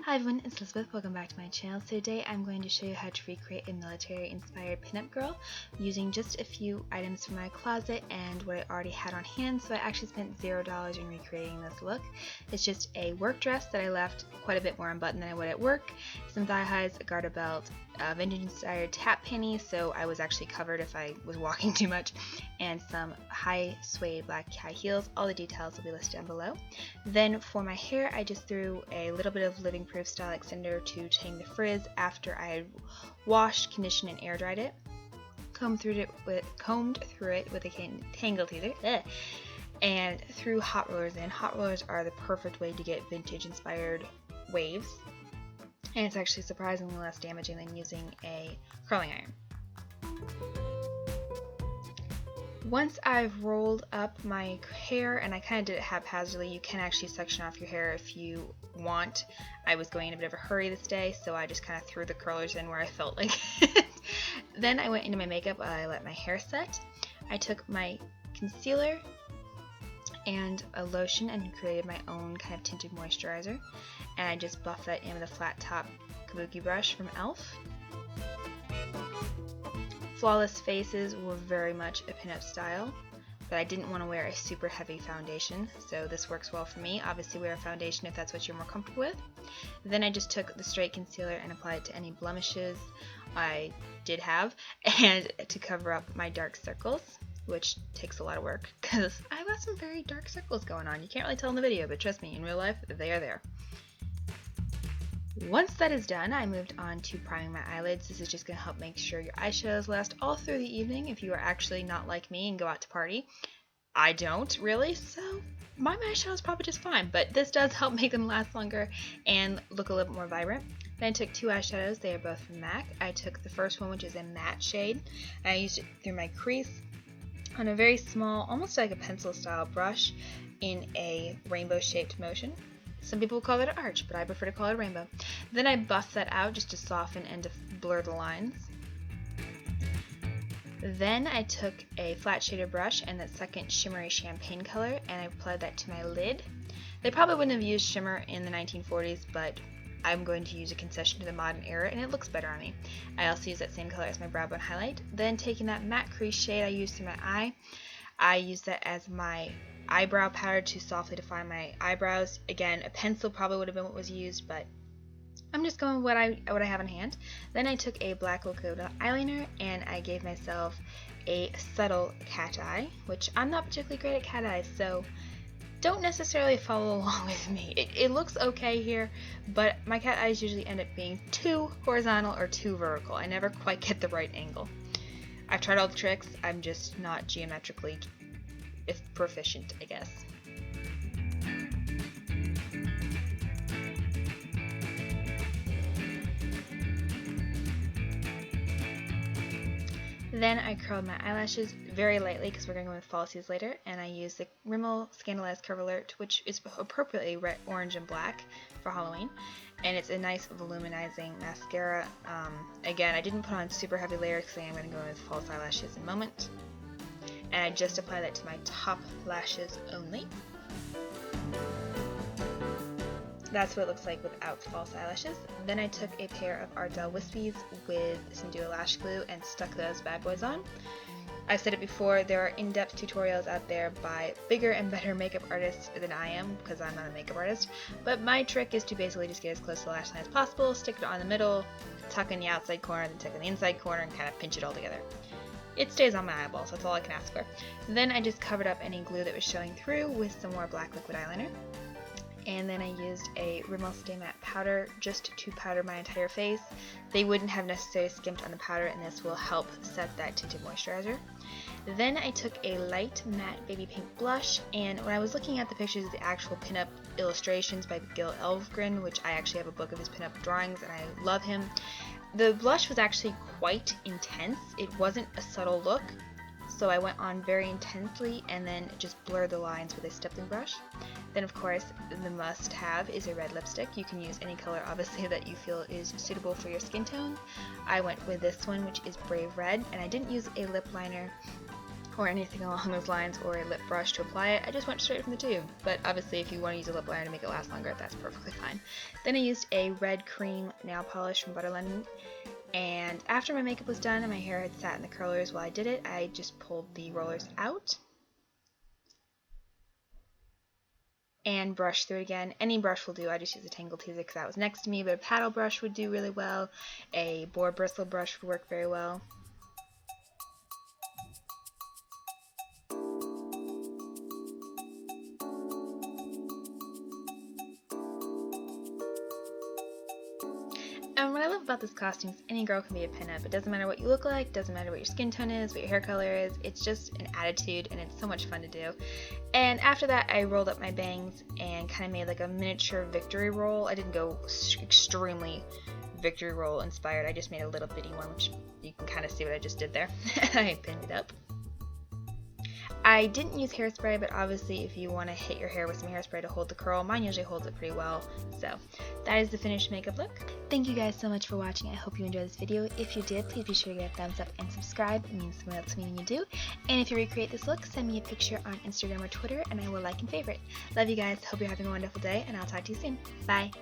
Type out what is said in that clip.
Hi everyone, it's Elizabeth. Welcome back to my channel. So today I'm going to show you how to recreate a military-inspired pinup girl using just a few items from my closet and what I already had on hand. So I actually spent $0 in recreating this look. It's just a work dress that I left quite a bit more unbuttoned than I would at work, some thigh highs, a garter belt, vintage-inspired tap panties, so I was actually covered if I was walking too much, and some high suede black high heels. All the details will be listed down below. Then for my hair, I just threw a little bit of living proof style extender to tame the frizz after I had washed, conditioned, and air dried it. Combed through it with a Tangle Teezer, and threw hot rollers in. Hot rollers are the perfect way to get vintage inspired waves, and it's actually surprisingly less damaging than using a curling iron. Once I've rolled up my hair, and I kind of did it haphazardly, you can actually section off your hair if you want. I was going in a bit of a hurry this day, so I just kind of threw the curlers in where I felt like it. Then I went into my makeup. I let my hair set. I took my concealer and a lotion and created my own kind of tinted moisturizer, and I just buffed that in with a flat top kabuki brush from e.l.f. Flawless faces were very much a pinup style, but I didn't want to wear a super heavy foundation, so this works well for me. Obviously wear a foundation if that's what you're more comfortable with. Then I just took the straight concealer and applied it to any blemishes I did have, and to cover up my dark circles, which takes a lot of work because I've got some very dark circles going on. You can't really tell in the video, but trust me, in real life, they are there. Once that is done, I moved on to priming my eyelids. This is just going to help make sure your eyeshadows last all through the evening if you are actually not like me and go out to party. I don't really, so my eyeshadow is probably just fine, but this does help make them last longer and look a little bit more vibrant. Then I took two eyeshadows. They are both from MAC. I took the first one, which is a matte shade, and I used it through my crease on a very small, almost like a pencil style brush in a rainbow shaped motion. Some people call it an arch, but I prefer to call it a rainbow. Then I buffed that out just to soften and to blur the lines. Then I took a flat shader brush and that second shimmery champagne color, and I applied that to my lid. They probably wouldn't have used shimmer in the 1940s, but I'm going to use a concession to the modern era, and it looks better on me. I also use that same color as my brow bone highlight. Then taking that matte crease shade I used through my eye, I used that as my eyebrow powder to softly define my eyebrows. Again, a pencil probably would have been what was used, but I'm just going with what I have in hand. Then I took a black liquid eyeliner and I gave myself a subtle cat eye, which I'm not particularly great at cat eyes, so don't necessarily follow along with me. It looks okay here, but my cat eyes usually end up being too horizontal or too vertical. I never quite get the right angle. I've tried all the tricks, I'm just not geometrically proficient, I guess. Then I curled my eyelashes very lightly because we're going to go with falsies later, and I used the Rimmel Scandaleyes Curve Alert, which is appropriately red, orange, and black for Halloween, and it's a nice voluminizing mascara. Again, I didn't put on super heavy layers because I am going to go with false eyelashes in a moment, and I just applied that to my top lashes only. That's what it looks like without false eyelashes. Then I took a pair of Ardell Wispies with some Duo Lash Glue and stuck those bad boys on. I've said it before, there are in-depth tutorials out there by bigger and better makeup artists than I am, because I'm not a makeup artist, but my trick is to basically just get as close to the lash line as possible, stick it on the middle, tuck in the outside corner, then tuck in the inside corner, and kind of pinch it all together. It stays on my eyeballs, that's all I can ask for. Then I just covered up any glue that was showing through with some more black liquid eyeliner. And then I used a Rimmel Stay matte powder just to powder my entire face. They wouldn't have necessarily skimped on the powder, and this will help set that tinted moisturizer. Then I took a light matte baby pink blush, and when I was looking at the pictures of the actual pinup illustrations by Gil Elvgren, which I actually have a book of his pinup drawings and I love him, the blush was actually quite intense. It wasn't a subtle look, so I went on very intensely and then just blurred the lines with a stippling brush. Then of course the must-have is a red lipstick. You can use any color obviously that you feel is suitable for your skin tone. I went with this one, which is Brave Red, and I didn't use a lip liner or anything along those lines, or a lip brush to apply it. I just went straight from the tube, but obviously if you want to use a lip liner to make it last longer, that's perfectly fine. Then I used a red cream nail polish from Butter London, and after my makeup was done and my hair had sat in the curlers while I did it, I just pulled the rollers out and brush through it again. Any brush will do. I just used a Tangle Teezer because that was next to me, but a paddle brush would do really well. A boar bristle brush would work very well. And what I love about this costume is any girl can be a pinup. It doesn't matter what you look like, doesn't matter what your skin tone is, what your hair color is. It's just an attitude, and it's so much fun to do. And after that, I rolled up my bangs and kind of made like a miniature victory roll. I didn't go extremely victory roll inspired. I just made a little bitty one, which you can kind of see what I just did there. I pinned it up. I didn't use hairspray, but obviously if you want to hit your hair with some hairspray to hold the curl, mine usually holds it pretty well. So that is the finished makeup look. Thank you guys so much for watching. I hope you enjoyed this video. If you did, please be sure to give it a thumbs up and subscribe. It means so much to me when you do. And if you recreate this look, send me a picture on Instagram or Twitter and I will like and favorite. Love you guys. Hope you're having a wonderful day, and I'll talk to you soon. Bye.